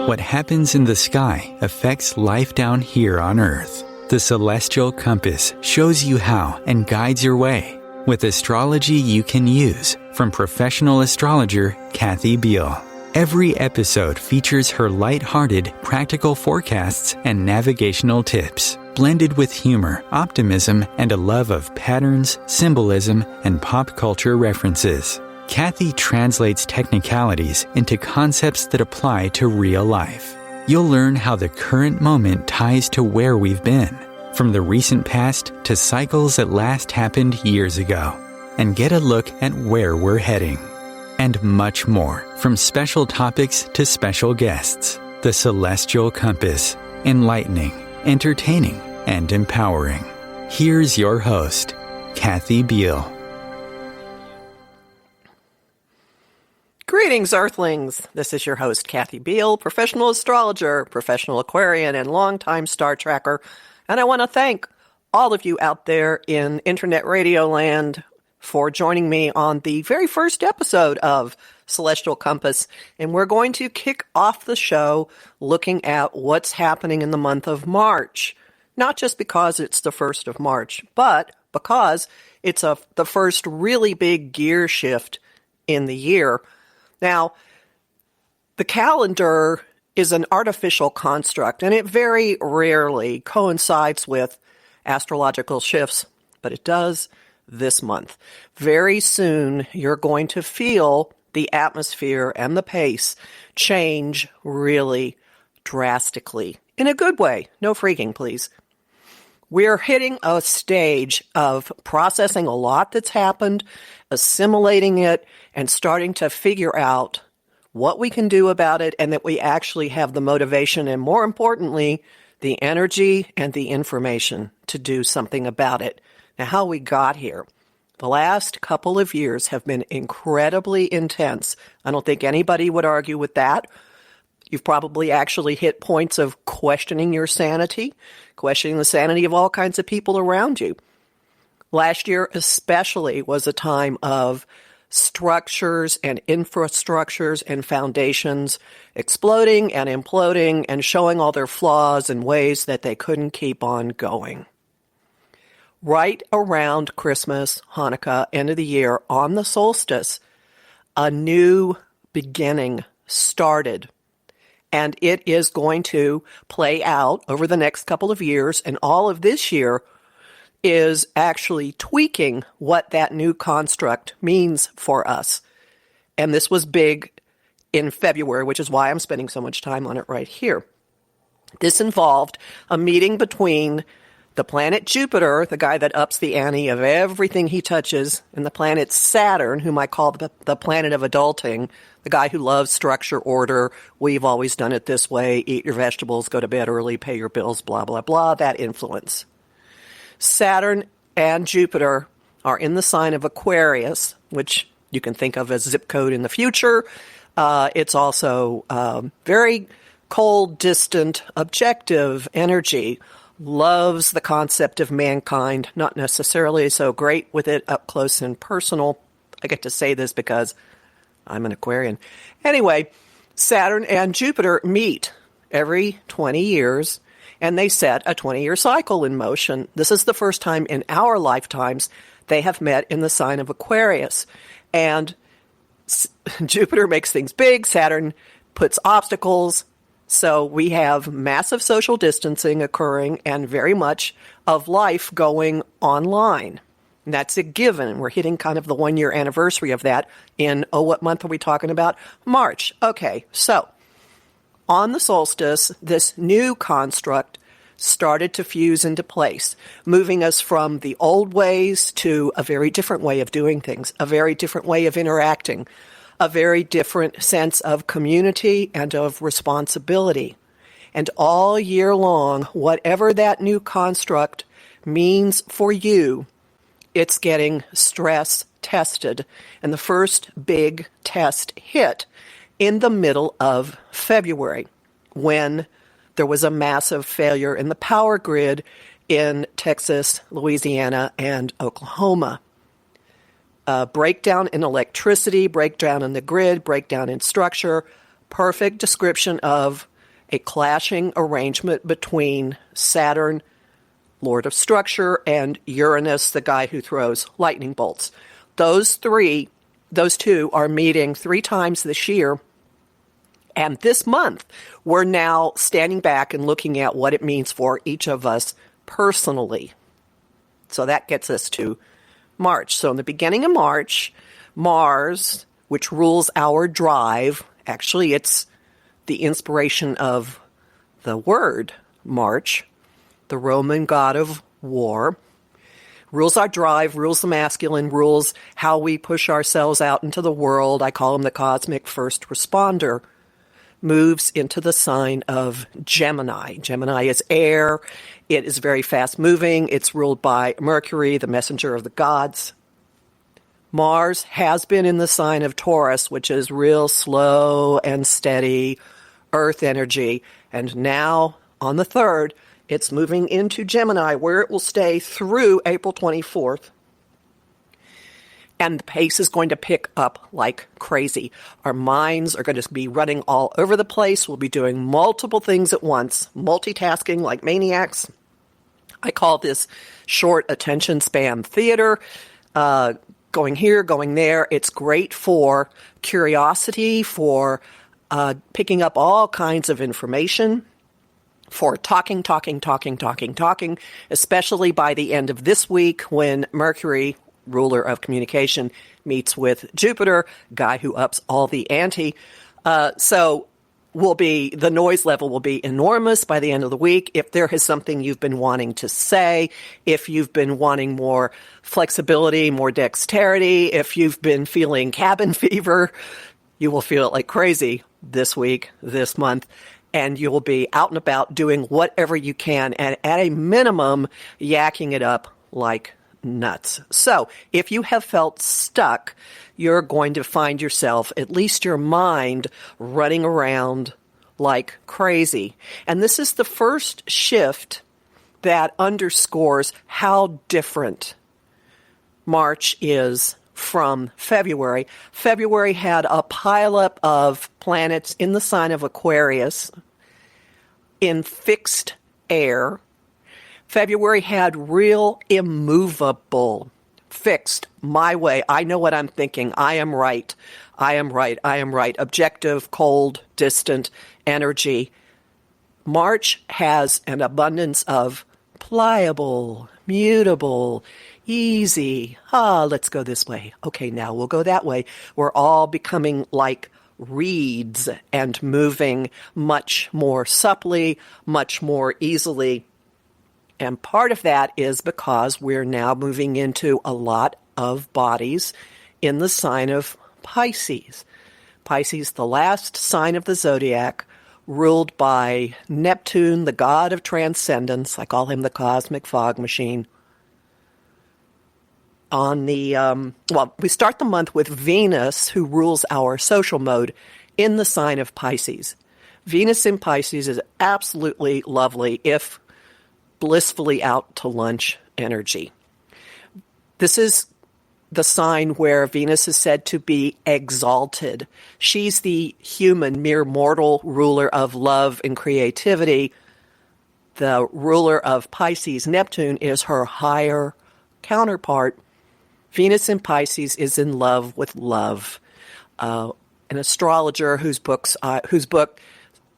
What happens in the sky affects life down here on Earth. The celestial compass shows you how and guides your way with astrology you can use from professional astrologer Kathy Biehl. Every episode features her light-hearted, practical forecasts and navigational tips, blended with humor, optimism, and a love of patterns, symbolism, and pop culture references. Kathy translates technicalities into concepts that apply to real life. You'll learn how the current moment ties to where we've been, from the recent past to cycles that last happened years ago, and get a look at where we're heading. And much more, from special topics to special guests. The Celestial Compass, enlightening, entertaining, and empowering. Here's your host, Kathy Biehl. Greetings, Earthlings. This is your host, Kathy Biehl, professional astrologer, professional Aquarian, and longtime star tracker. And I want to thank all of you out there in Internet Radio Land for joining me on the very first episode of Celestial Compass. And we're going to kick off the show looking at what's happening in the month of March. Not just because it's the 1st of March, but because it's the first really big gear shift in the year. Now, the calendar is an artificial construct, and it very rarely coincides with astrological shifts, but it does this month. Very soon, you're going to feel the atmosphere and the pace change really drastically. In a good way. No freaking, please. We're hitting a stage of processing a lot that's happened, assimilating it, and starting to figure out what we can do about it, and that we actually have the motivation and, more importantly, the energy and the information to do something about it. Now, how we got here. The last couple of years have been incredibly intense. I don't think anybody would argue with that. You've probably actually hit points of questioning your sanity, questioning the sanity of all kinds of people around you. Last year especially was a time of structures and infrastructures and foundations exploding and imploding and showing all their flaws in ways that they couldn't keep on going. Right around Christmas, Hanukkah, end of the year, on the solstice, a new beginning started. And it is going to play out over the next couple of years, and all of this year is actually tweaking what that new construct means for us. And this was big in February, which is why I'm spending so much time on it right here. This involved a meeting between the planet Jupiter, the guy that ups the ante of everything he touches, and the planet Saturn, whom I call the planet of adulting, the guy who loves structure, order, we've always done it this way, eat your vegetables, go to bed early, pay your bills, blah, blah, blah, that influence. Saturn and Jupiter are in the sign of Aquarius, which you can think of as zip code in the future. It's also very cold, distant, objective energy. Loves the concept of mankind, not necessarily so great with it up close and personal. I get to say this because I'm an Aquarian. Anyway, Saturn and Jupiter meet every 20 years, and they set a 20-year cycle in motion. This is the first time in our lifetimes they have met in the sign of Aquarius. And Jupiter makes things big, Saturn puts obstacles. So we have massive social distancing occurring and very much of life going online. And that's a given. We're hitting kind of the 1-year anniversary of that in, what month are we talking about? March. Okay, so on the solstice, this new construct started to fuse into place, moving us from the old ways to a very different way of doing things, a very different way of interacting, a very different sense of community and of responsibility. And all year long, whatever that new construct means for you, it's getting stress tested. And the first big test hit in the middle of February, when there was a massive failure in the power grid in Texas, Louisiana, and Oklahoma. Breakdown in electricity, breakdown in the grid, breakdown in structure, perfect description of a clashing arrangement between Saturn, Lord of Structure, and Uranus, the guy who throws lightning bolts. Those two are meeting 3 times this year. And this month, we're now standing back and looking at what it means for each of us personally. So that gets us to March. So in the beginning of March, Mars, which rules our drive, actually it's the inspiration of the word March, the Roman god of war, rules our drive, rules the masculine, rules how we push ourselves out into the world. I call him the cosmic first responder. Moves into the sign of Gemini. Gemini is air. It is very fast moving. It's ruled by Mercury, the messenger of the gods. Mars has been in the sign of Taurus, which is real slow and steady earth energy. And now, on the 3rd, it's moving into Gemini, where it will stay through April 24th. And the pace is going to pick up like crazy. Our minds are going to be running all over the place. We'll be doing multiple things at once, multitasking like maniacs. I call this short attention span theater, going here, going there. It's great for curiosity, for picking up all kinds of information, for talking, especially by the end of this week when Mercury, ruler of communication, meets with Jupiter, guy who ups all the ante. So the noise level will be enormous by the end of the week. If there is something you've been wanting to say, if you've been wanting more flexibility, more dexterity, if you've been feeling cabin fever, you will feel it like crazy this week, this month. And you will be out and about doing whatever you can, and at a minimum, yakking it up like nuts. So if you have felt stuck, you're going to find yourself, at least your mind, running around like crazy. And this is the first shift that underscores how different March is from February. February had a pileup of planets in the sign of Aquarius in fixed air. February had real immovable, fixed, my way. I know what I'm thinking. I am right. Objective, cold, distant energy. March has an abundance of pliable, mutable, easy. Let's go this way. Okay, now we'll go that way. We're all becoming like reeds and moving much more supply, much more easily. And part of that is because we're now moving into a lot of bodies in the sign of Pisces. Pisces, the last sign of the zodiac, ruled by Neptune, the god of transcendence. I call him the cosmic fog machine. We start the month with Venus, who rules our social mode, in the sign of Pisces. Venus in Pisces is absolutely lovely if blissfully out to lunch energy. This is the sign where Venus is said to be exalted. She's the human, mere mortal ruler of love and creativity. The ruler of Pisces, Neptune, is her higher counterpart. Venus in Pisces is in love with love. An astrologer whose book,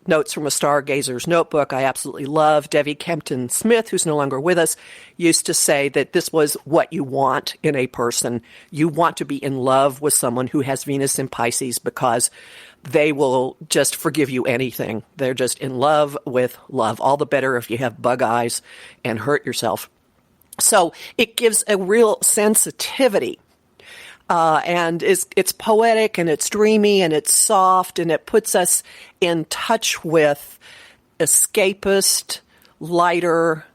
Notes from a Stargazer's Notebook, I absolutely love, Devi Kempton Smith, who's no longer with us, used to say that this was what you want in a person. You want to be in love with someone who has Venus in Pisces because they will just forgive you anything. They're just in love with love. All the better if you have bug eyes and hurt yourself. So it gives a real sensitivity. And it's poetic and it's dreamy and it's soft and it puts us in touch with escapist, lighter,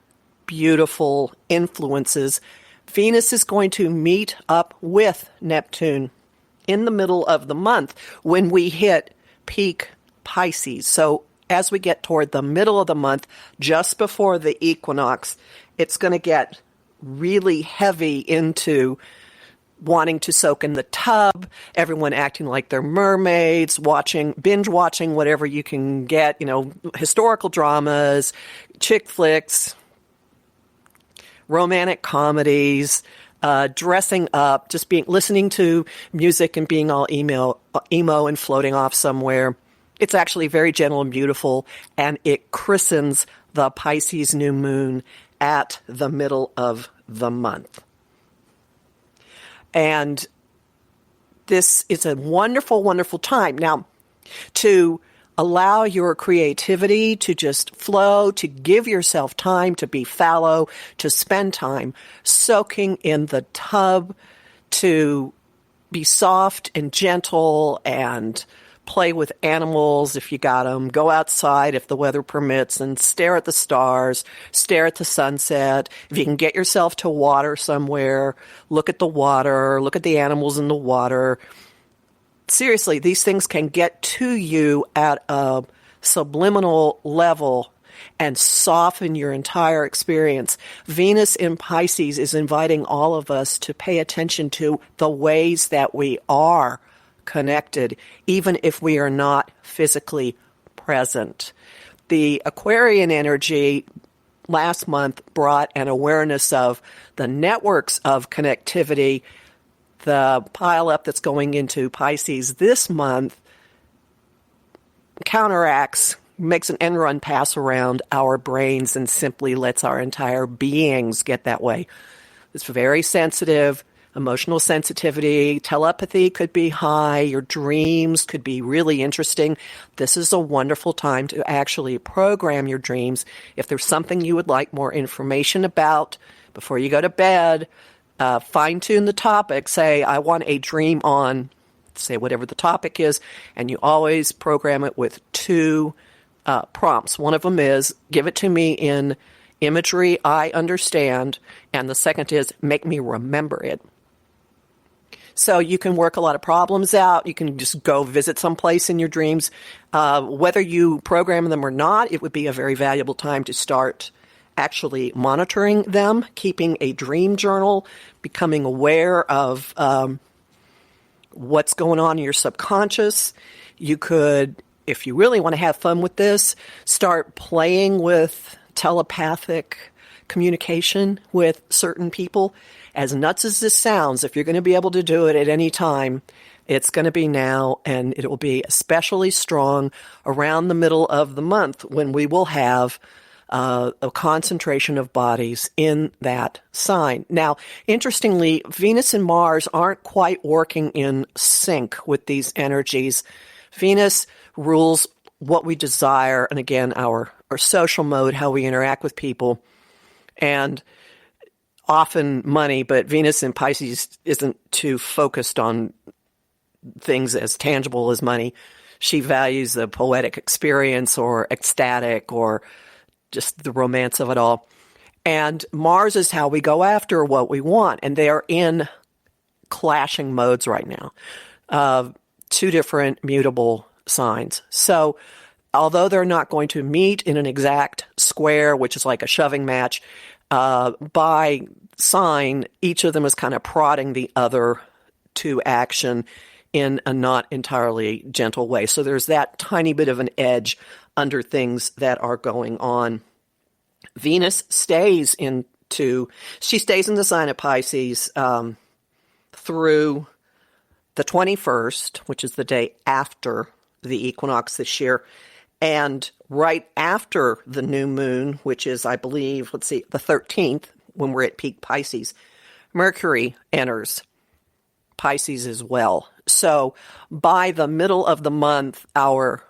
beautiful influences. Venus is going to meet up with Neptune in the middle of the month when we hit peak Pisces. So as we get toward the middle of the month, just before the equinox, it's going to get really heavy into wanting to soak in the tub, everyone acting like they're mermaids, binge watching whatever you can get, historical dramas, chick flicks, romantic comedies, dressing up, just listening to music and being all emo and floating off somewhere. It's actually very gentle and beautiful, and it christens the Pisces New Moon at the middle of the month. And this is a wonderful, wonderful time. Now, to allow your creativity to just flow, to give yourself time to be fallow, to spend time soaking in the tub, to be soft and gentle and play with animals if you got them, go outside if the weather permits and stare at the stars, stare at the sunset. If you can get yourself to water somewhere, look at the water, look at the animals in the water. Seriously, these things can get to you at a subliminal level and soften your entire experience. Venus in Pisces is inviting all of us to pay attention to the ways that we are connected, even if we are not physically present. The Aquarian energy last month brought an awareness of the networks of connectivity. The pile-up that's going into Pisces this month counteracts, makes an end-run pass around our brains and simply lets our entire beings get that way. It's very sensitive. Emotional sensitivity, telepathy could be high, your dreams could be really interesting. This is a wonderful time to actually program your dreams. If there's something you would like more information about before you go to bed, fine-tune the topic. Say, I want a dream on, say whatever the topic is, and you always program it with two prompts. One of them is, give it to me in imagery I understand, and the second is, make me remember it. So you can work a lot of problems out. You can just go visit someplace in your dreams. Whether you program them or not, it would be a very valuable time to start actually monitoring them, keeping a dream journal, becoming aware of what's going on in your subconscious. You could, if you really want to have fun with this, start playing with telepathic communication with certain people. As nuts as this sounds, if you're going to be able to do it at any time, it's going to be now, and it will be especially strong around the middle of the month when we will have a concentration of bodies in that sign. Now, interestingly, Venus and Mars aren't quite working in sync with these energies. Venus rules what we desire, and again, our social mode, how we interact with people, and often money, but Venus in Pisces isn't too focused on things as tangible as money. She values the poetic experience or ecstatic or just the romance of it all. And Mars is how we go after what we want, and they are in clashing modes right now. Two different mutable signs. So although they're not going to meet in an exact square, which is like a shoving match, by sign, each of them is kind of prodding the other to action in a not entirely gentle way. So there's that tiny bit of an edge under things that are going on. Venus stays in the sign of Pisces through the 21st, which is the day after the equinox this year. And right after the new moon, which is, I believe, the 13th, when we're at peak Pisces, Mercury enters Pisces as well. So by the middle of the month, our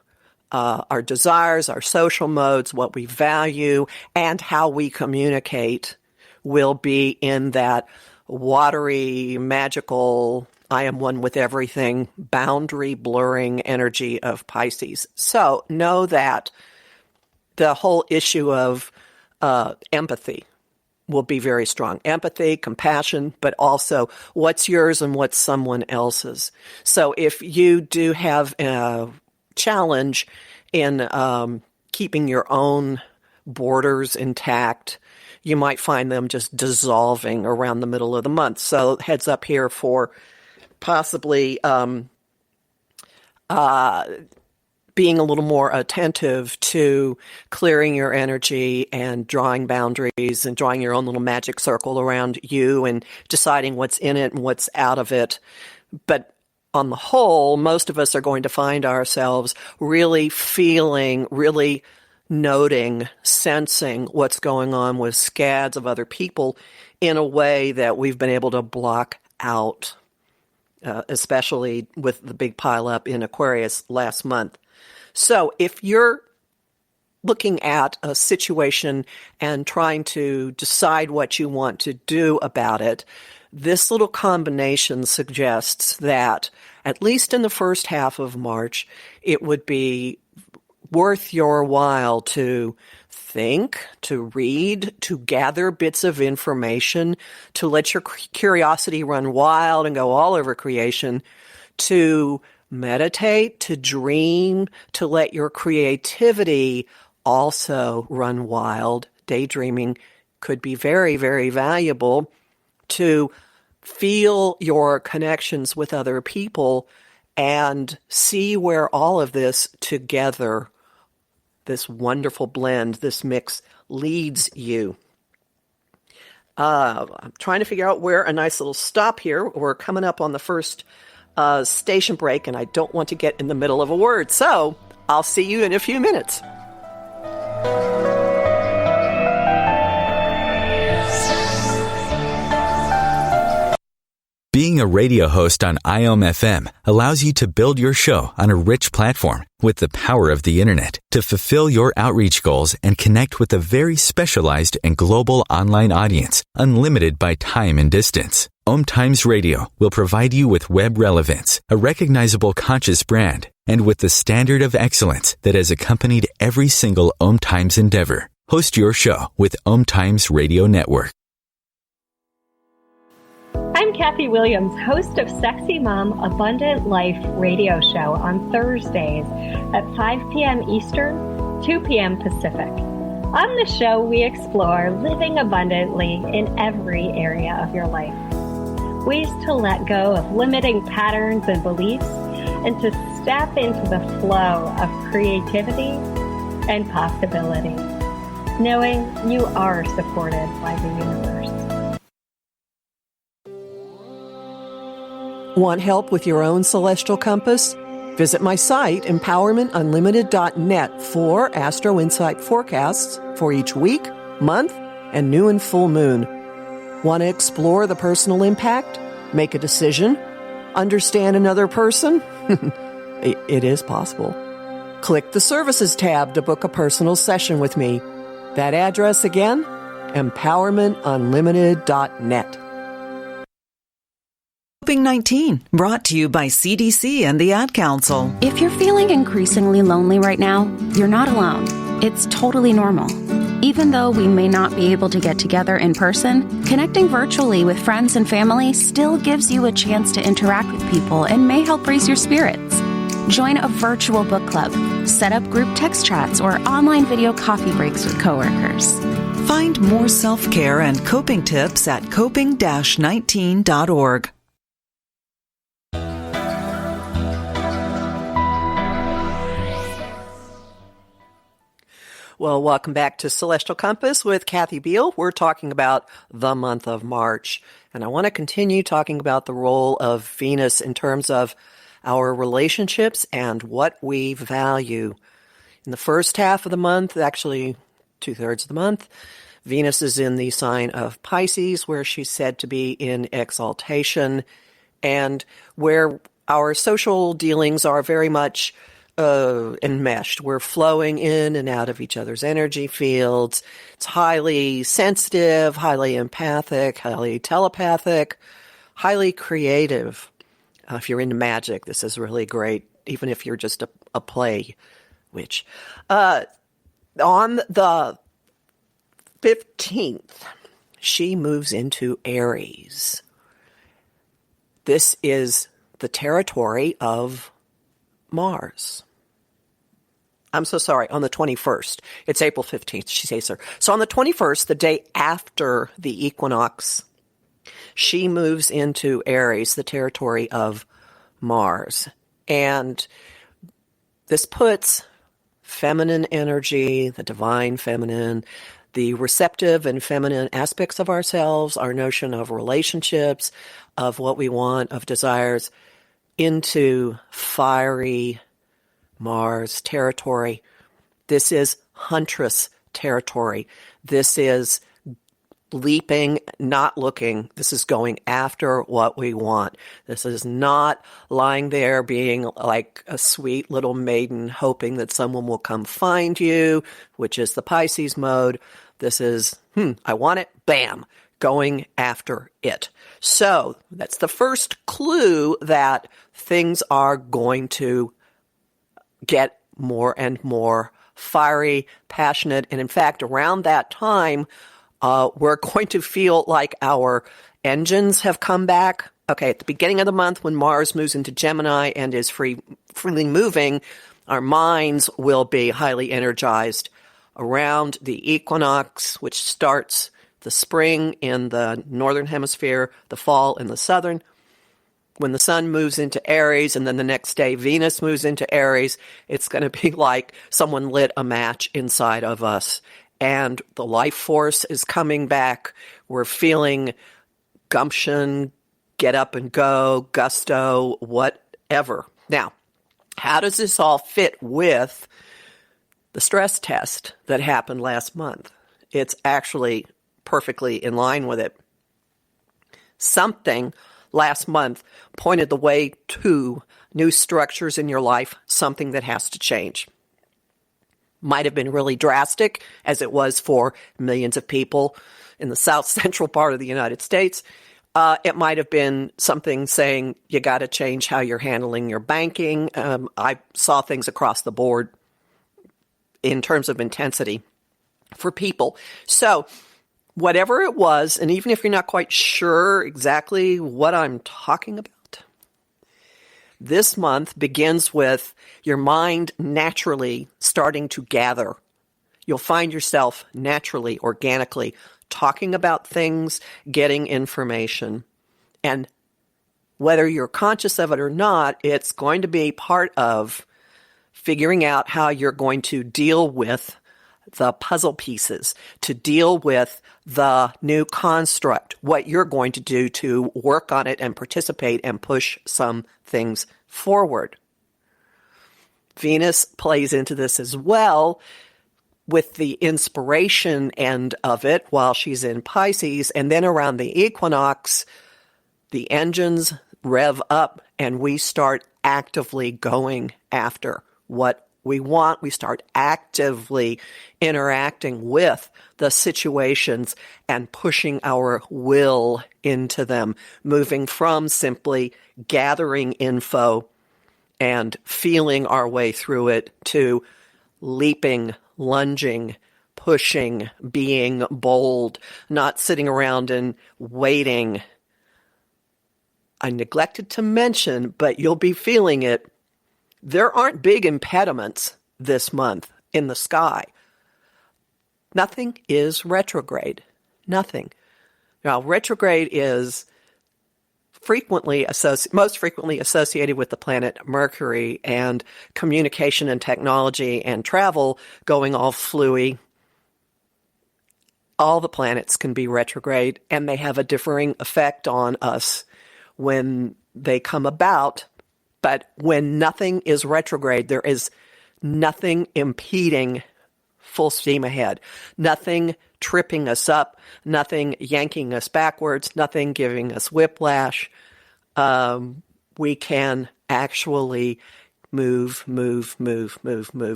desires, our social modes, what we value, and how we communicate will be in that watery, magical, I am one with everything, boundary blurring energy of Pisces. So know that the whole issue of empathy will be very strong. Empathy, compassion, but also what's yours and what's someone else's. So if you do have a challenge in keeping your own borders intact. You might find them just dissolving around the middle of the month. So heads up here for possibly being a little more attentive to clearing your energy and drawing boundaries and drawing your own little magic circle around you and deciding what's in it and what's out of it. But on the whole, most of us are going to find ourselves really feeling, really noting, sensing what's going on with scads of other people in a way that we've been able to block out, especially with the big pile up in Aquarius last month. So if you're looking at a situation and trying to decide what you want to do about it, this little combination suggests that, at least in the first half of March, it would be worth your while to think, to read, to gather bits of information, to let your curiosity run wild and go all over creation, to meditate, to dream, to let your creativity also run wild. Daydreaming could be very, very valuable, to feel your connections with other people and see where all of this together, this wonderful blend, this mix, leads you. I'm trying to figure out where a nice little stop here. We're coming up on the first station break, and I don't want to get in the middle of a word. So I'll see you in a few minutes. Being a radio host on IOM FM allows you to build your show on a rich platform with the power of the internet to fulfill your outreach goals and connect with a very specialized and global online audience, unlimited by time and distance. OMTimes Radio will provide you with web relevance, a recognizable conscious brand, and with the standard of excellence that has accompanied every single OMTimes endeavor. Host your show with OMTimes Radio Network. I'm Kathy Williams, host of Sexy Mom Abundant Life radio show on Thursdays at 5 p.m. Eastern, 2 p.m. Pacific. On the show, we explore living abundantly in every area of your life. Ways to let go of limiting patterns and beliefs and to step into the flow of creativity and possibility, knowing you are supported by the universe. Want help with your own celestial compass? Visit my site, empowermentunlimited.net, for Astro Insight forecasts for each week, month, and new and full moon. Want to explore the personal impact? Make a decision? Understand another person? It is possible. Click the Services tab to book a personal session with me. That address again? empowermentunlimited.net. Coping-19, brought to you by CDC and the Ad Council. If you're feeling increasingly lonely right now, you're not alone. It's totally normal. Even though we may not be able to get together in person, connecting virtually with friends and family still gives you a chance to interact with people and may help raise your spirits. Join a virtual book club, set up group text chats, or online video coffee breaks with coworkers. Find more self-care and coping tips at coping-19.org. Well, welcome back to Celestial Compass with Kathy Biehl. We're talking about the month of March, and I want to continue talking about the role of Venus in terms of our relationships and what we value. In the first half of the month, actually 2/3 of the month, Venus is in the sign of Pisces, where she's said to be in exaltation, and where our social dealings are very much enmeshed. We're flowing in and out of each other's energy fields. It's highly sensitive, highly empathic, highly telepathic, highly creative. If you're into magic, this is really great, even if you're just a play witch. On the 15th, she moves into Aries. This is the territory of Mars. I'm so sorry, on the 21st. It's April 15th, she says, sir. So on the 21st, the day after the equinox, she moves into Aries, the territory of Mars. And this puts feminine energy, the divine feminine, the receptive and feminine aspects of ourselves, our notion of relationships, of what we want, of desires, into fiery Mars territory. This is huntress territory. This is leaping, not looking. This is going after what we want. This is not lying there being like a sweet little maiden hoping that someone will come find you, which is the Pisces mode. This is, I want it, bam, going after it. So that's the first clue that things are going to get more and more fiery, passionate, and in fact, around that time, we're going to feel like our engines have come back. Okay, at the beginning of the month when Mars moves into Gemini and is freely moving, our minds will be highly energized. Around the equinox, which starts the spring in the northern hemisphere, the fall in the southern, when the sun moves into Aries and then the next day Venus moves into Aries, it's going to be like someone lit a match inside of us. And the life force is coming back. We're feeling gumption, get up and go, gusto, whatever. Now, how does this all fit with the stress test that happened last month? It's actually perfectly in line with it. Something last month pointed the way to new structures in your life, something that has to change. Might have been really drastic, as it was for millions of people in the south central part of the United States. It might have been something saying you got to change how you're handling your banking. I saw things across the board in terms of intensity for people. So whatever it was, and even if you're not quite sure exactly what I'm talking about, this month begins with your mind naturally starting to gather. You'll find yourself naturally, organically, talking about things, getting information. And whether you're conscious of it or not, it's going to be part of figuring out how you're going to deal with the puzzle pieces, to deal with the new construct, what you're going to do to work on it and participate and push some things forward. Venus plays into this as well with the inspiration end of it while she's in Pisces, and then around the equinox, the engines rev up and we start actively going after what we want. We start actively interacting with the situations and pushing our will into them, moving from simply gathering info and feeling our way through it to leaping, lunging, pushing, being bold, not sitting around and waiting. I neglected to mention, but you'll be feeling it. There aren't big impediments this month in the sky. Nothing is retrograde. Nothing. Now, retrograde is most frequently associated with the planet Mercury and communication and technology and travel going all fluey. All the planets can be retrograde, and they have a differing effect on us when they come about. But when nothing is retrograde, there is nothing impeding full steam ahead, nothing tripping us up, nothing yanking us backwards, nothing giving us whiplash. We can actually move.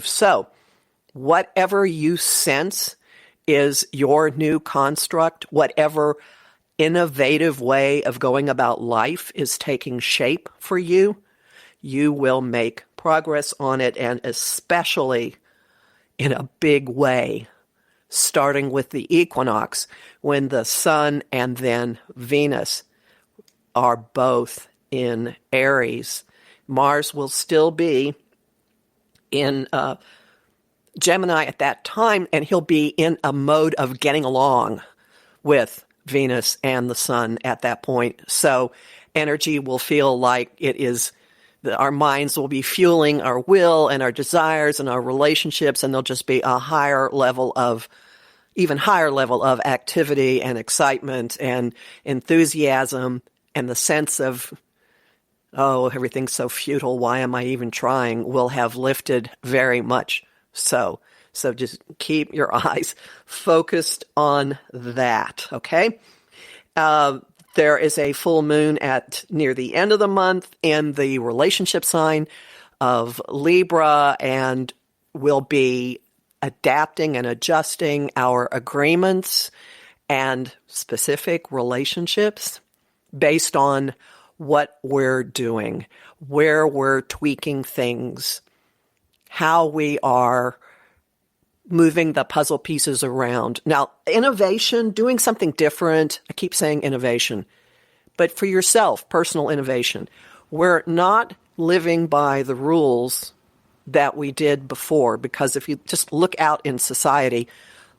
So whatever you sense is your new construct, whatever innovative way of going about life is taking shape for you, you will make progress on it, and especially in a big way, starting with the equinox, when the sun and then Venus are both in Aries. Mars will still be in Gemini at that time, and he'll be in a mode of getting along with Venus and the Sun at that point. So energy will feel like it is, our minds will be fueling our will and our desires and our relationships, and there'll just be a even higher level of activity and excitement and enthusiasm, and the sense of, oh, everything's so futile, why am I even trying, will have lifted very much so. So just keep your eyes focused on that, okay? There is a full moon near the end of the month in the relationship sign of Libra, and we'll be adapting and adjusting our agreements and specific relationships based on what we're doing, where we're tweaking things, how we are moving the puzzle pieces around. Now, innovation, doing something different, I keep saying innovation, but for yourself, personal innovation. We're not living by the rules that we did before, because if you just look out in society,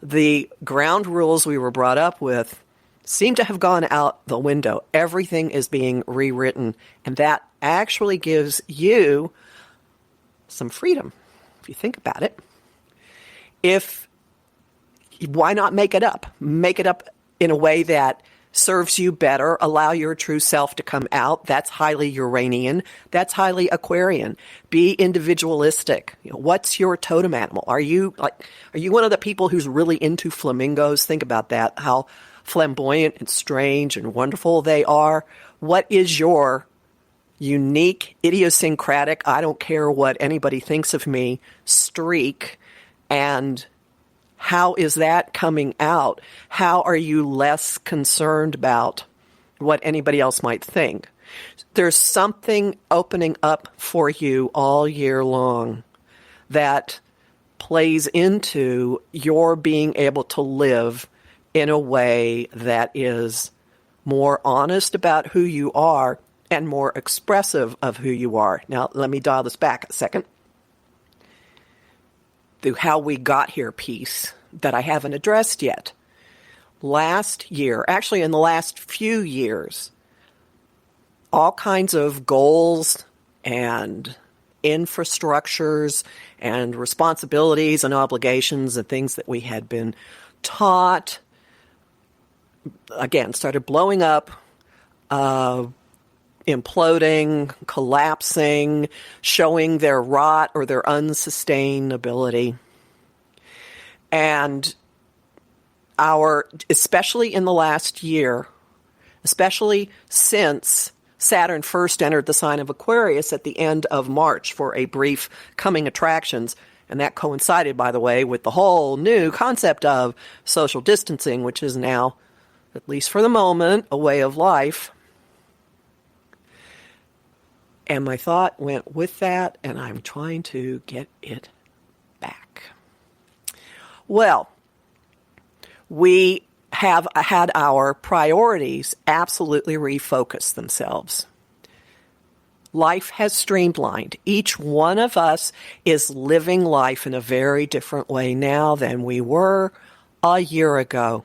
the ground rules we were brought up with seem to have gone out the window. Everything is being rewritten, and that actually gives you some freedom, if you think about it. Why not make it up? Make it up in a way that serves you better, allow your true self to come out. That's highly Uranian. That's highly Aquarian. Be individualistic. What's your totem animal? Are you one of the people who's really into flamingos? Think about that, how flamboyant and strange and wonderful they are. What is your unique, idiosyncratic, I don't care what anybody thinks of me, streak? And how is that coming out? How are you less concerned about what anybody else might think? There's something opening up for you all year long that plays into your being able to live in a way that is more honest about who you are and more expressive of who you are. Now, let me dial this back a second. The how we got here piece that I haven't addressed yet. Last year, actually in the last few years, all kinds of goals and infrastructures and responsibilities and obligations and things that we had been taught, again, started blowing up, imploding, collapsing, showing their rot or their unsustainability. And especially in the last year, especially since Saturn first entered the sign of Aquarius at the end of March for a brief coming attractions, and that coincided, by the way, with the whole new concept of social distancing, which is now, at least for the moment, a way of life. And my thought went with that, and I'm trying to get it back. Well, we have had our priorities absolutely refocus themselves. Life has streamlined. Each one of us is living life in a very different way now than we were a year ago.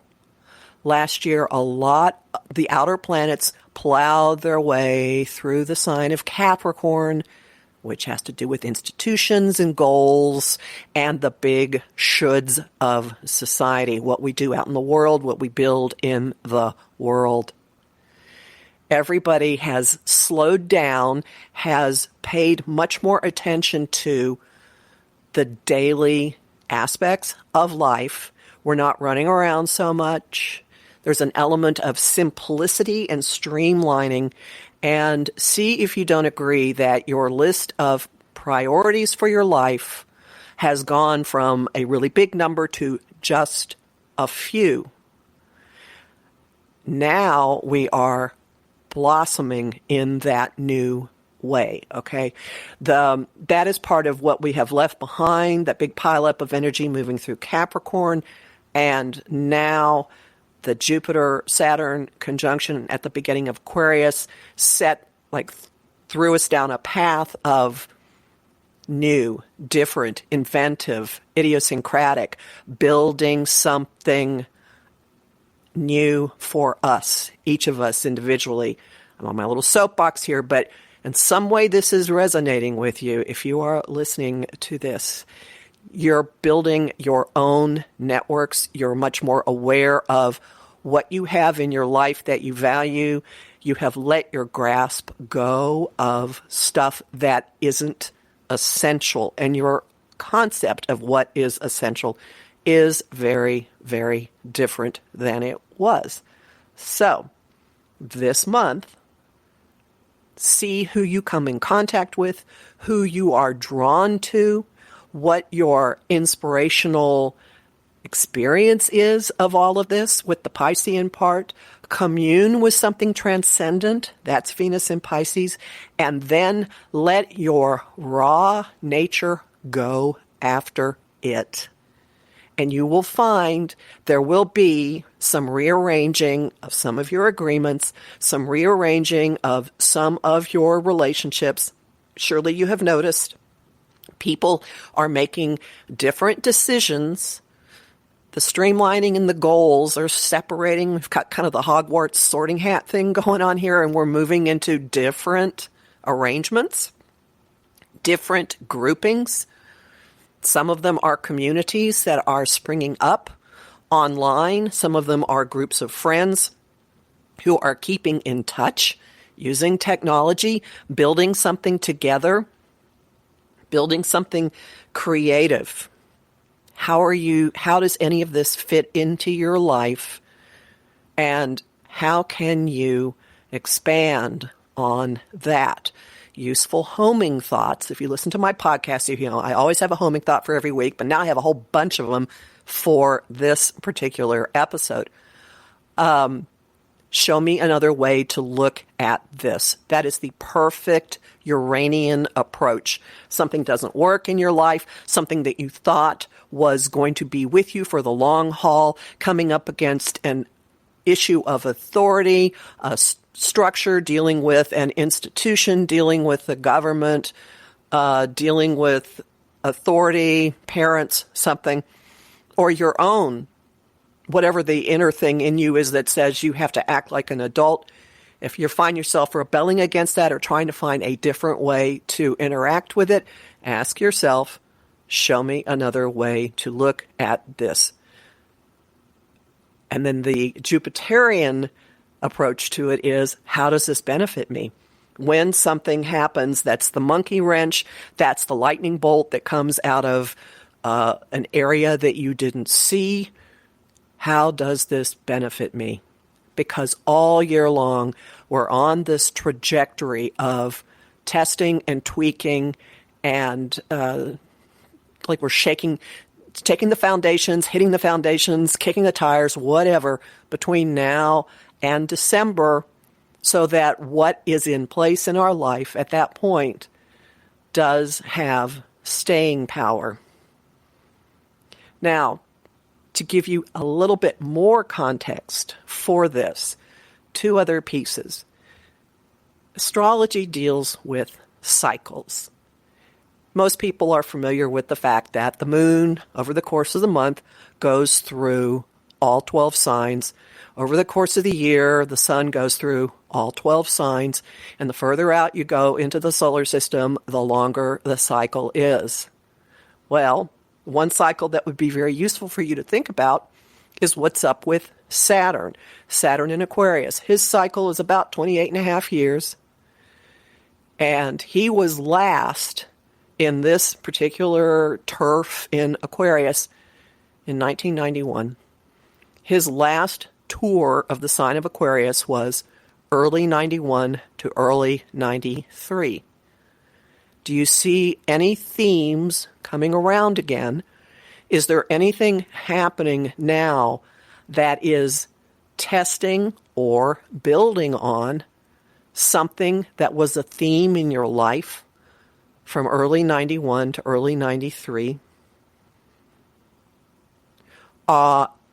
Last year, the outer planets plowed their way through the sign of Capricorn, which has to do with institutions and goals and the big shoulds of society, what we do out in the world, what we build in the world. Everybody has slowed down, has paid much more attention to the daily aspects of life. We're not running around so much. There's an element of simplicity and streamlining. And see if you don't agree that your list of priorities for your life has gone from a really big number to just a few. Now we are blossoming in that new way, okay? That is part of what we have left behind, that big pileup of energy moving through Capricorn, and now the Jupiter-Saturn conjunction at the beginning of Aquarius threw us down a path of new, different, inventive, idiosyncratic, building something new for us, each of us individually. I'm on my little soapbox here, but in some way this is resonating with you. If you are listening to this, you're building your own networks. You're much more aware of what you have in your life that you value. You have let your grasp go of stuff that isn't essential, and your concept of what is essential is very, very different than it was. So, this month, see who you come in contact with, who you are drawn to, what your inspirational experience is of all of this with the Piscean part. Commune with something transcendent, that's Venus in Pisces, and then let your raw nature go after it. And you will find there will be some rearranging of some of your agreements, some rearranging of some of your relationships. Surely you have noticed people are making different decisions. The streamlining and the goals are separating. We've got kind of the Hogwarts sorting hat thing going on here, and we're moving into different arrangements, different groupings. Some of them are communities that are springing up online. Some of them are groups of friends who are keeping in touch, using technology, building something together, building something creative. How does any of this fit into your life? And how can you expand on that? Useful homing thoughts. If you listen to my podcast, you know I always have a homing thought for every week, but now I have a whole bunch of them for this particular episode. Show me another way to look at this. That is the perfect Uranian approach. Something doesn't work in your life, something that you thought was going to be with you for the long haul, coming up against an issue of authority, a structure, dealing with an institution, dealing with the government, dealing with authority, parents, something, or your own, whatever the inner thing in you is that says you have to act like an adult. If you find yourself rebelling against that or trying to find a different way to interact with it, ask yourself, show me another way to look at this. And then the Jupiterian approach to it is, how does this benefit me? When something happens, that's the monkey wrench, that's the lightning bolt that comes out of an area that you didn't see. How does this benefit me? Because all year long, we're on this trajectory of testing and tweaking and like we're taking the foundations, hitting the foundations, kicking the tires, whatever, between now and December, so that what is in place in our life at that point does have staying power. Now, to give you a little bit more context for this, two other pieces. Astrology deals with cycles. Most people are familiar with the fact that the moon, over the course of the month, goes through all 12 signs. Over the course of the year, the sun goes through all 12 signs. And the further out you go into the solar system, the longer the cycle is. Well, one cycle that would be very useful for you to think about is what's up with Saturn. Saturn in Aquarius. His cycle is about 28 and a half years. And he was last in this particular turf in Aquarius in 1991. His last tour of the sign of Aquarius was early 91 to early 93. Do you see any themes coming around again? Is there anything happening now that is testing or building on something that was a theme in your life from early 91 to early 93?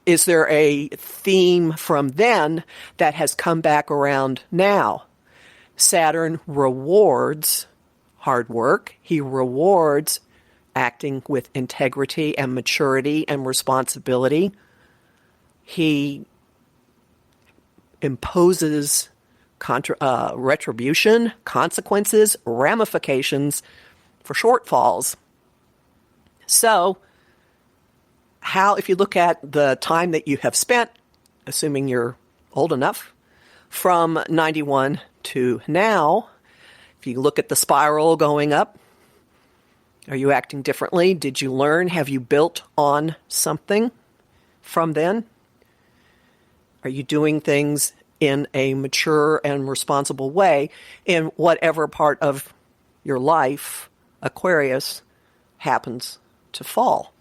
Is there a theme from then that has come back around now? Saturn rewards hard work. He rewards acting with integrity and maturity and responsibility. He imposes retribution, consequences, ramifications for shortfalls. So, if you look at the time that you have spent, assuming you're old enough, from 91 to now, if you look at the spiral going up, are you acting differently? Did you learn? Have you built on something from then? Are you doing things in a mature and responsible way in whatever part of your life Aquarius happens to fall?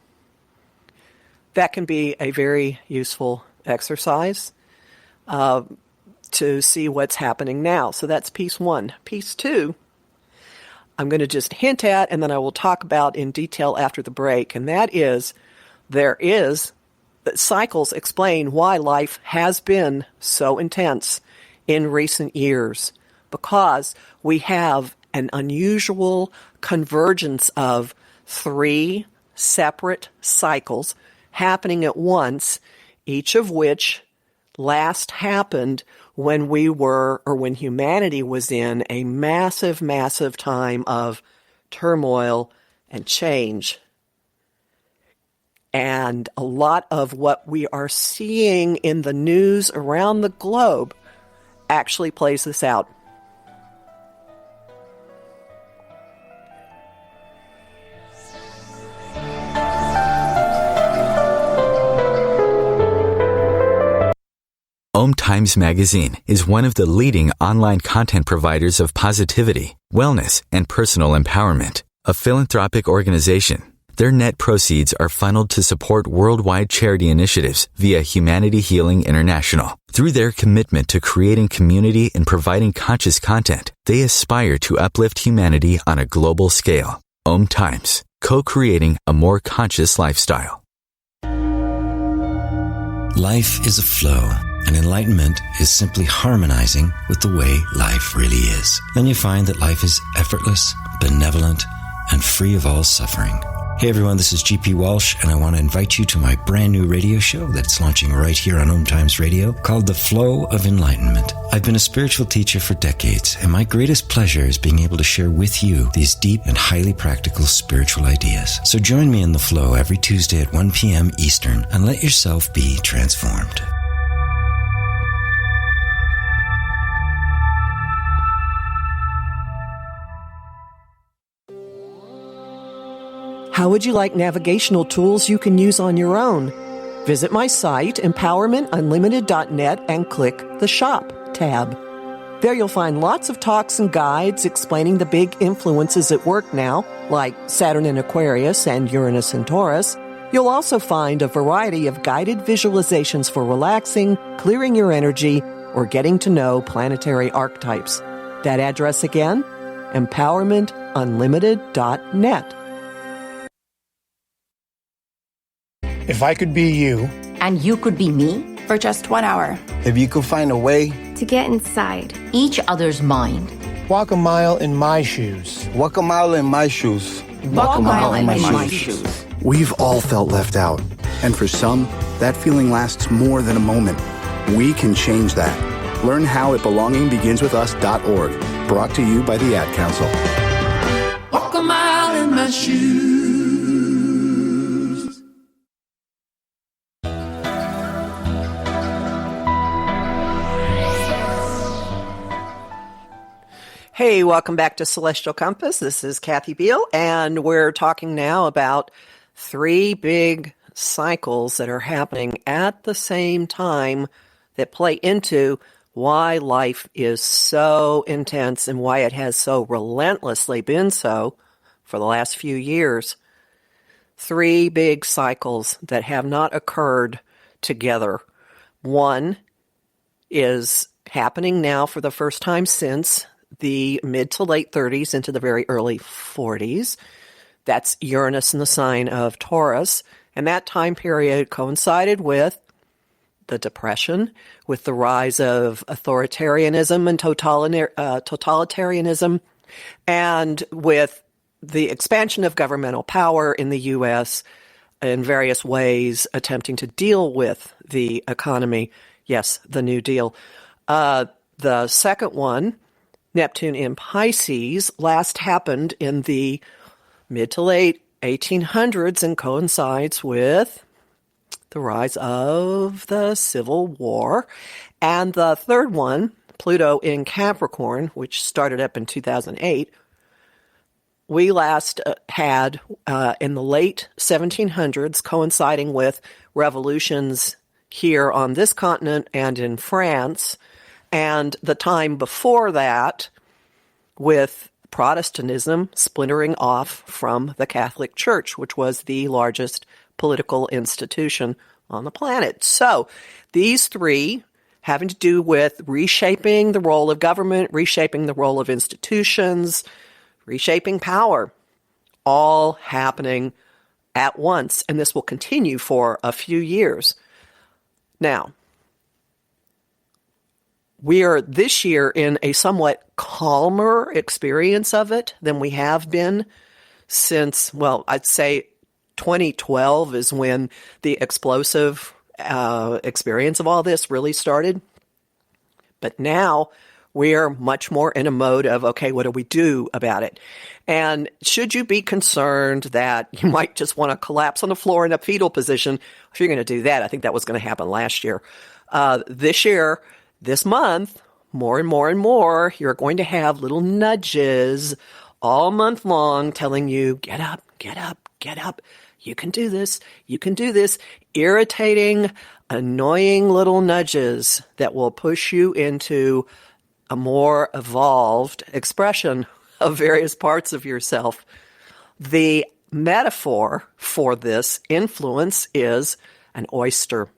That can be a very useful exercise to see what's happening now. So that's piece one. Piece two, I'm going to just hint at, and then I will talk about in detail after the break, and that is cycles explain why life has been so intense in recent years, because we have an unusual convergence of 3 separate cycles happening at once, each of which last happened when when humanity was in a massive, massive time of turmoil and change. And a lot of what we are seeing in the news around the globe actually plays this out. OMTimes magazine is one of the leading online content providers of positivity, wellness, and personal empowerment. A philanthropic organization, their net proceeds are funneled to support worldwide charity initiatives via Humanity Healing International. Through their commitment to creating community and providing conscious content, they aspire to uplift humanity on a global scale. OMTimes, co-creating a more conscious lifestyle. Life is a flow, and enlightenment is simply harmonizing with the way life really is. Then you find that life is effortless, benevolent, and free of all suffering. Hey everyone, this is GP Walsh, and I want to invite you to my brand new radio show that's launching right here on OMTimes Radio called The Flow of Enlightenment. I've been a spiritual teacher for decades, and my greatest pleasure is being able to share with you these deep and highly practical spiritual ideas. So join me in The Flow every Tuesday at 1 p.m. Eastern and let yourself be transformed. How would you like navigational tools you can use on your own? Visit my site, empowermentunlimited.net, and click the Shop tab. There you'll find lots of talks and guides explaining the big influences at work now, like Saturn in Aquarius and Uranus in Taurus. You'll also find a variety of guided visualizations for relaxing, clearing your energy, or getting to know planetary archetypes. That address again, empowermentunlimited.net. If I could be you, and you could be me, for just 1 hour. If you could find a way to get inside each other's mind. Walk a mile in my shoes. Walk a mile in my shoes. Walk a mile in my shoes. We've all felt left out. And for some, that feeling lasts more than a moment. We can change that. Learn how at belongingbeginswithus.org. Brought to you by the Ad Council. Walk a mile in my shoes. Hey, welcome back to Celestial Compass. This is Kathy Biehl, and we're talking now about 3 big cycles that are happening at the same time that play into why life is so intense and why it has so relentlessly been so for the last few years. 3 big cycles that have not occurred together. One is happening now for the first time since the mid to late 30s into the very early 40s. That's Uranus in the sign of Taurus. And that time period coincided with the Depression, with the rise of authoritarianism and totalitarianism, And with the expansion of governmental power in the U.S. in various ways attempting to deal with the economy, yes, the New Deal. The second one, Neptune in Pisces, last happened in the mid to late 1800s and coincides with the rise of the Civil War. And the third one, Pluto in Capricorn, which started up in 2008, we last had in the late 1700s, coinciding with revolutions here on this continent and in France, and the time before that with Protestantism splintering off from the Catholic Church, which was the largest political institution on the planet. So these three having to do with reshaping the role of government, reshaping the role of institutions, reshaping power, all happening at once. And this will continue for a few years. Now, we are this year in a somewhat calmer experience of it than we have been since, well, I'd say 2012 is when the explosive experience of all this really started. But now we are much more in a mode of, okay, what do we do about it? And should you be concerned that you might just want to collapse on the floor in a fetal position, if you're going to do that, I think that was going to happen last year. This year, this month, more and more and more, you're going to have little nudges all month long telling you, get up, get up, get up. You can do this. You can do this. Irritating, annoying little nudges that will push you into a more evolved expression of various parts of yourself. The metaphor for this influence is an oyster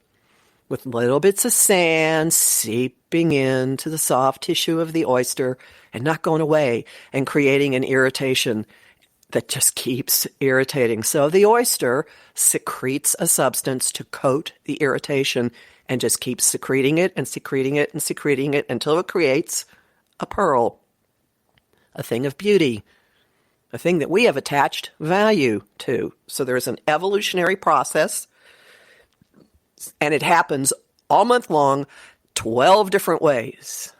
with little bits of sand seeping into the soft tissue of the oyster and not going away and creating an irritation that just keeps irritating. So the oyster secretes a substance to coat the irritation and just keeps secreting it and secreting it and secreting it until it creates a pearl, a thing of beauty, a thing that we have attached value to. So there's an evolutionary process, and it happens all month long, 12 different ways.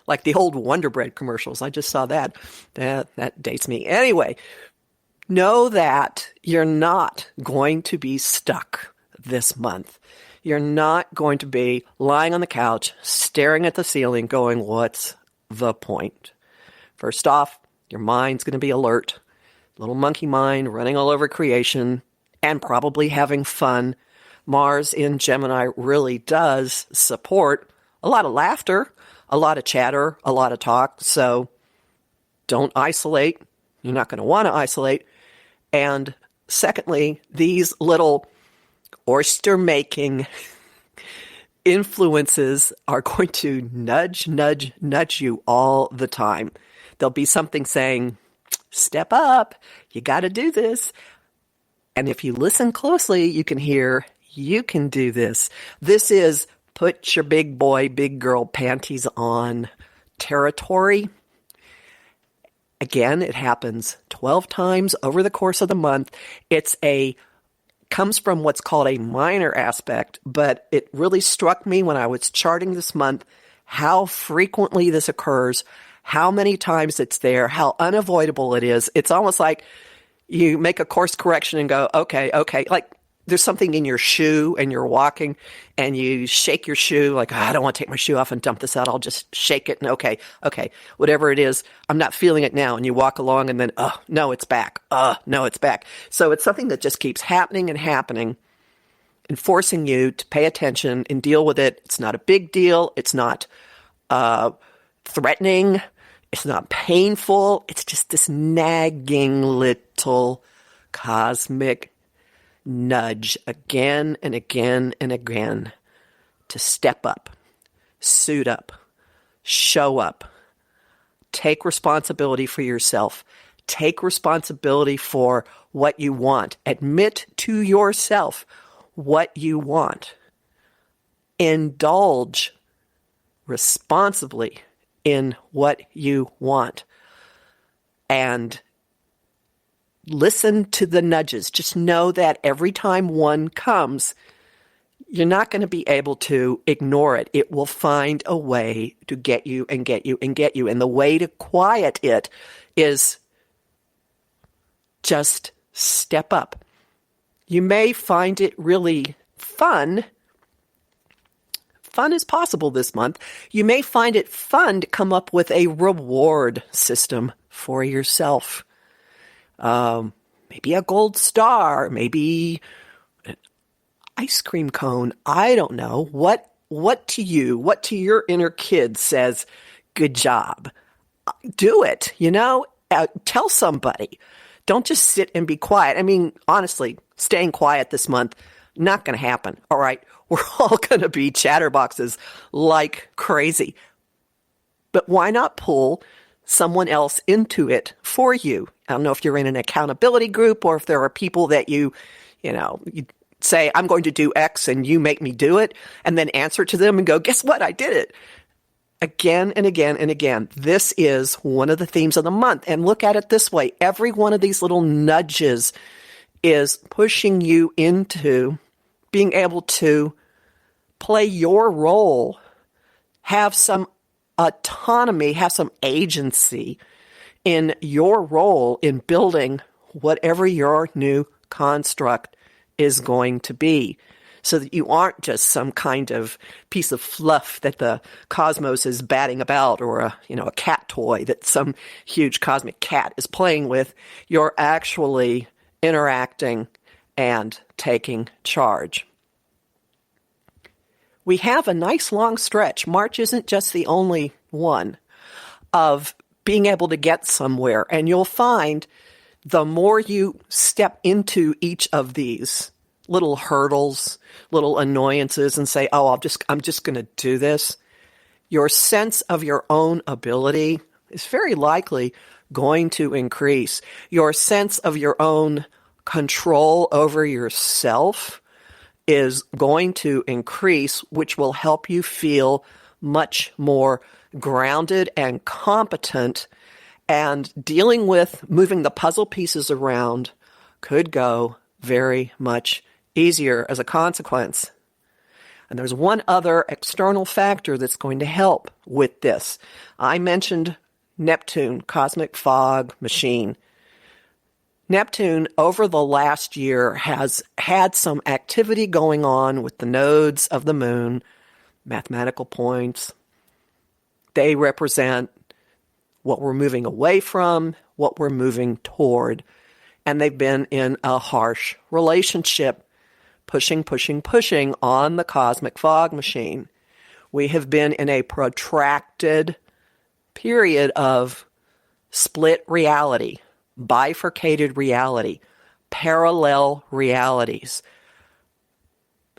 Like the old Wonder Bread commercials. I just saw that. That dates me. Anyway, know that you're not going to be stuck this month. You're not going to be lying on the couch, staring at the ceiling, going, what's the point? First off, your mind's going to be alert. Little monkey mind running all over creation and probably having fun. Mars in Gemini really does support a lot of laughter, a lot of chatter, a lot of talk. So don't isolate. You're not going to want to isolate. And secondly, these little oyster-making influences are going to nudge you all the time. There'll be something saying, step up, you got to do this. And if you listen closely, you can hear, you can do this. This is put your big boy, big girl panties on territory. Again, it happens 12 times over the course of the month. Comes from what's called a minor aspect, but it really struck me when I was charting this month how frequently this occurs, how many times it's there, how unavoidable it is. It's almost like you make a course correction and go, okay. Like there's something in your shoe and you're walking and you shake your shoe like, I don't want to take my shoe off and dump this out. I'll just shake it and okay, whatever it is, I'm not feeling it now. And you walk along and then, no, it's back. No, it's back. So it's something that just keeps happening and happening and forcing you to pay attention and deal with it. It's not a big deal. It's not threatening. It's not painful. It's just this nagging little cosmic nudge again and again and again to step up, suit up, show up, take responsibility for yourself, take responsibility for what you want, admit to yourself what you want, indulge responsibly in what you want. and listen to the nudges. Just know that every time one comes, you're not going to be able to ignore it. It will find a way to get you and get you and get you. And the way to quiet it is just step up. You may find it really fun. Fun is possible this month. You may find it fun to come up with a reward system for yourself. Maybe a gold star, maybe an ice cream cone. I don't know. What to you, what to your inner kid says, good job. Do it, tell somebody. Don't just sit and be quiet. I mean, honestly, staying quiet this month, not going to happen. All right. We're all going to be chatterboxes like crazy. But why not pull someone else into it for you? I don't know if you're in an accountability group or if there are people that you say, I'm going to do X and you make me do it, and then answer to them and go, guess what? I did it. Again and again and again. This is one of the themes of the month. And look at it this way. Every one of these little nudges is pushing you into being able to play your role, have some autonomy, have some agency in your role in building whatever your new construct is going to be, so that you aren't just some kind of piece of fluff that the cosmos is batting about, or a cat toy that some huge cosmic cat is playing with. You're actually interacting and taking charge. We have a nice long stretch. March isn't just the only one of being able to get somewhere. And you'll find the more you step into each of these little hurdles, little annoyances, and say, oh, I'm just going to do this, your sense of your own ability is very likely going to increase. Your sense of your own control over yourself is going to increase, which will help you feel much more grounded and competent, and dealing with moving the puzzle pieces around could go very much easier as a consequence. And there's one other external factor that's going to help with this. I mentioned Neptune, cosmic fog machine. Neptune, over the last year, has had some activity going on with the nodes of the moon, mathematical points. They represent what we're moving away from, what we're moving toward. And they've been in a harsh relationship, pushing on the cosmic fog machine. We have been in a protracted period of split reality, bifurcated reality, parallel realities,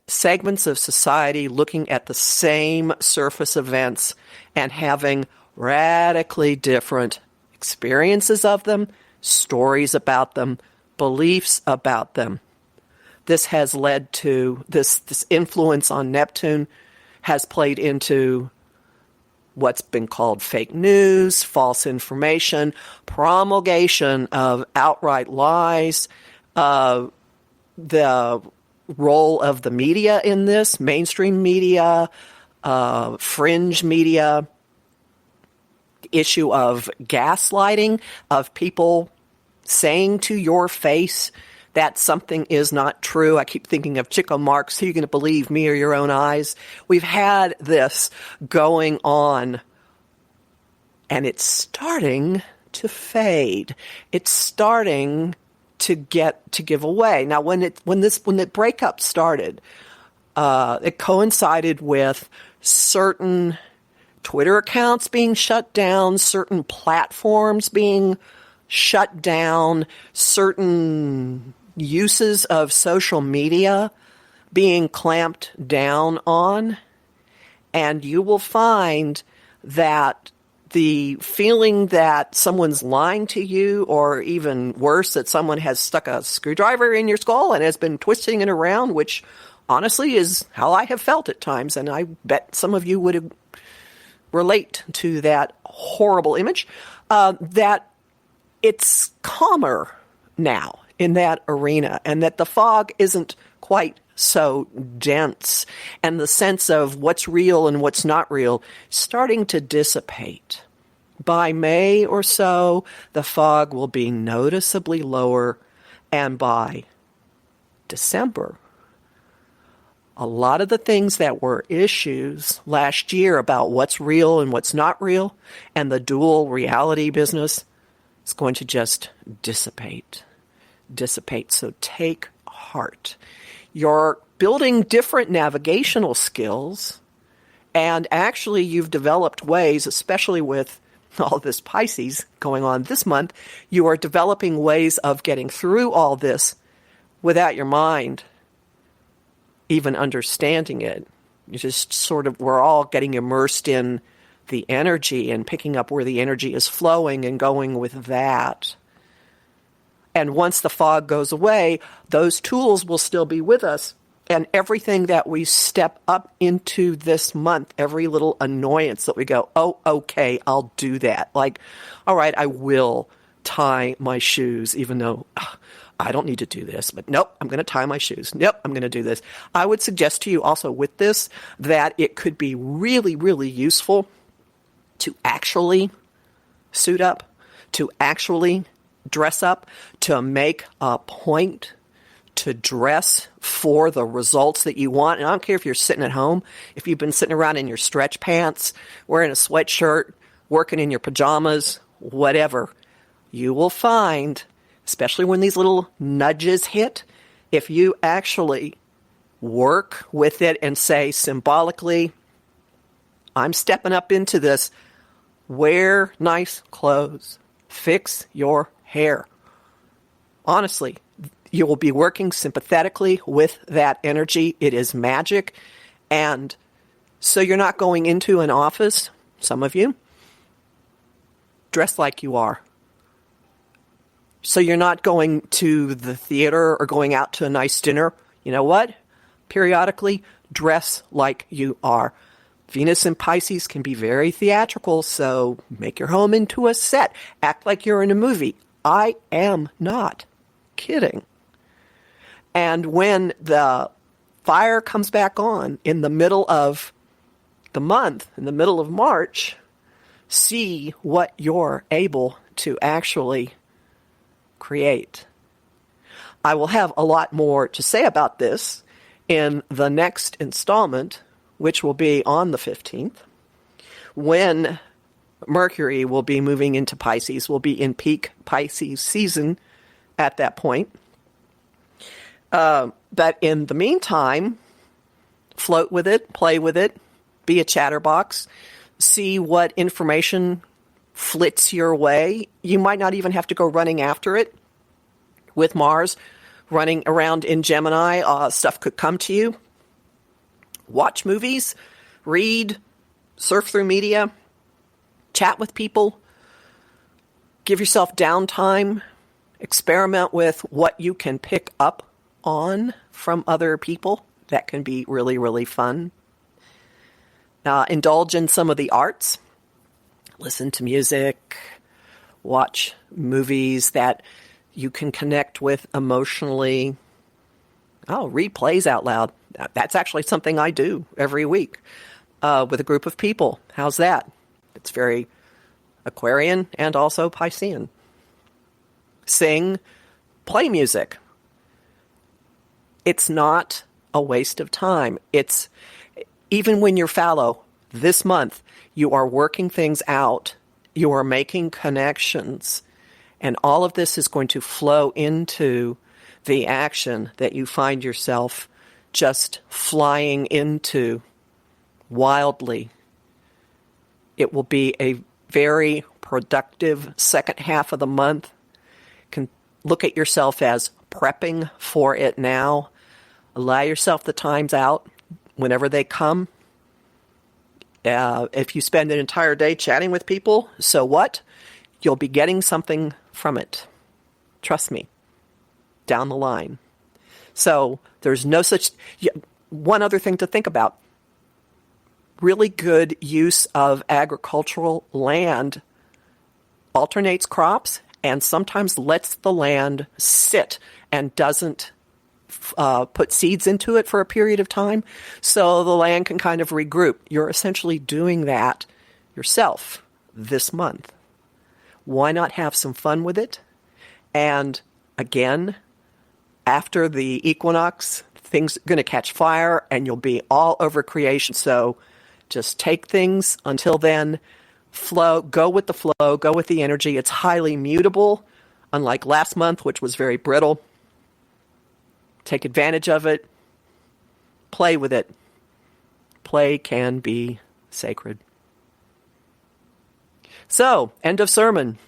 segments of society looking at the same surface events and having radically different experiences of them, stories about them, beliefs about them. This has led to, this influence on Neptune has played into what's been called fake news, false information, promulgation of outright lies, the role of the media in this, mainstream media, fringe media, issue of gaslighting, of people saying to your face that something is not true. I keep thinking of Chico Marx, who are you going to believe, me or your own eyes? We've had this going on, and it's starting to fade. It's starting to give away. Now, when the breakup started, it coincided with certain Twitter accounts being shut down, certain platforms being shut down, certain uses of social media being clamped down on. And you will find that the feeling that someone's lying to you, or even worse, that someone has stuck a screwdriver in your skull and has been twisting it around, which honestly is how I have felt at times, and I bet some of you would relate to that horrible image, that it's calmer now in that arena, and that the fog isn't quite so dense, and the sense of what's real and what's not real starting to dissipate. By May or so, the fog will be noticeably lower, and by December, a lot of the things that were issues last year about what's real and what's not real, and the dual reality business, is going to just dissipate. So take heart. You're building different navigational skills, and actually you've developed ways, especially with all this Pisces going on this month, you are developing ways of getting through all this without your mind even understanding it. You just sort of, we're all getting immersed in the energy and picking up where the energy is flowing and going with that. And once the fog goes away, those tools will still be with us. And everything that we step up into this month, every little annoyance that we go, oh, okay, I'll do that. Like, all right, I will tie my shoes, even though I don't need to do this. But nope, I'm going to tie my shoes. Nope, I'm going to do this. I would suggest to you also with this that it could be really, really useful to actually suit up, to actually dress up, to make a point to dress for the results that you want. And I don't care if you're sitting at home, if you've been sitting around in your stretch pants, wearing a sweatshirt, working in your pajamas, whatever, you will find, especially when these little nudges hit, if you actually work with it and say symbolically, I'm stepping up into this, wear nice clothes, fix your hair. Honestly, you will be working sympathetically with that energy. It is magic. And so you're not going into an office, some of you, dressed like you are. So you're not going to the theater or going out to a nice dinner. You know what? Periodically, dress like you are. Venus and Pisces can be very theatrical, so make your home into a set. Act like you're in a movie. I am not kidding. And when the fire comes back on in the middle of the month, in the middle of March, see what you're able to actually create. I will have a lot more to say about this in the next installment, which will be on the 15th, when Mercury will be moving into Pisces. We'll be in peak Pisces season at that point. But in the meantime, float with it, play with it, be a chatterbox, see what information flits your way. You might not even have to go running after it. With Mars running around in Gemini, stuff could come to you. Watch movies, read, surf through media, chat with people, give yourself downtime, experiment with what you can pick up on from other people. That can be really, really fun. Indulge in some of the arts. Listen to music. Watch movies that you can connect with emotionally. Read plays out loud. That's actually something I do every week with a group of people. How's that? It's very Aquarian and also Piscean. Sing, play music. It's not a waste of time. It's, even when you're fallow, this month, you are working things out. You are making connections. And all of this is going to flow into the action that you find yourself just flying into wildly. It will be a very productive second half of the month. You can look at yourself as prepping for it now. Allow yourself the times out whenever they come. If you spend an entire day chatting with people, so what? You'll be getting something from it. Trust me. Down the line. So there's no such... One other thing to think about. Really good use of agricultural land alternates crops and sometimes lets the land sit and doesn't put seeds into it for a period of time, so the land can kind of regroup. You're essentially doing that yourself this month. Why not have some fun with it? And again, after the equinox, things are going to catch fire and you'll be all over creation. So just take things until then, flow, go with the flow, go with the energy. It's highly mutable, unlike last month, which was very brittle. Take advantage of it. Play with it. Play can be sacred. So, end of sermon.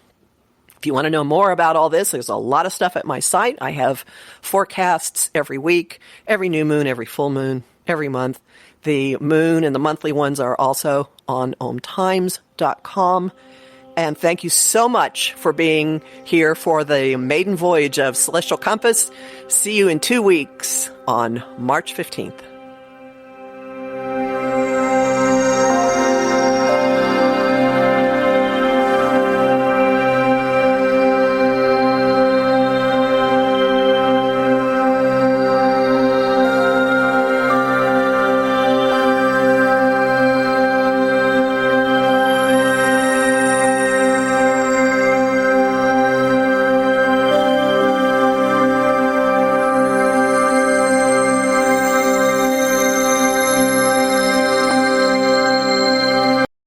If you want to know more about all this, there's a lot of stuff at my site. I have forecasts every week, every new moon, every full moon, every month. The moon and the monthly ones are also on OMTimes.com. And thank you so much for being here for the maiden voyage of Celestial Compass. See you in 2 weeks on March 15th.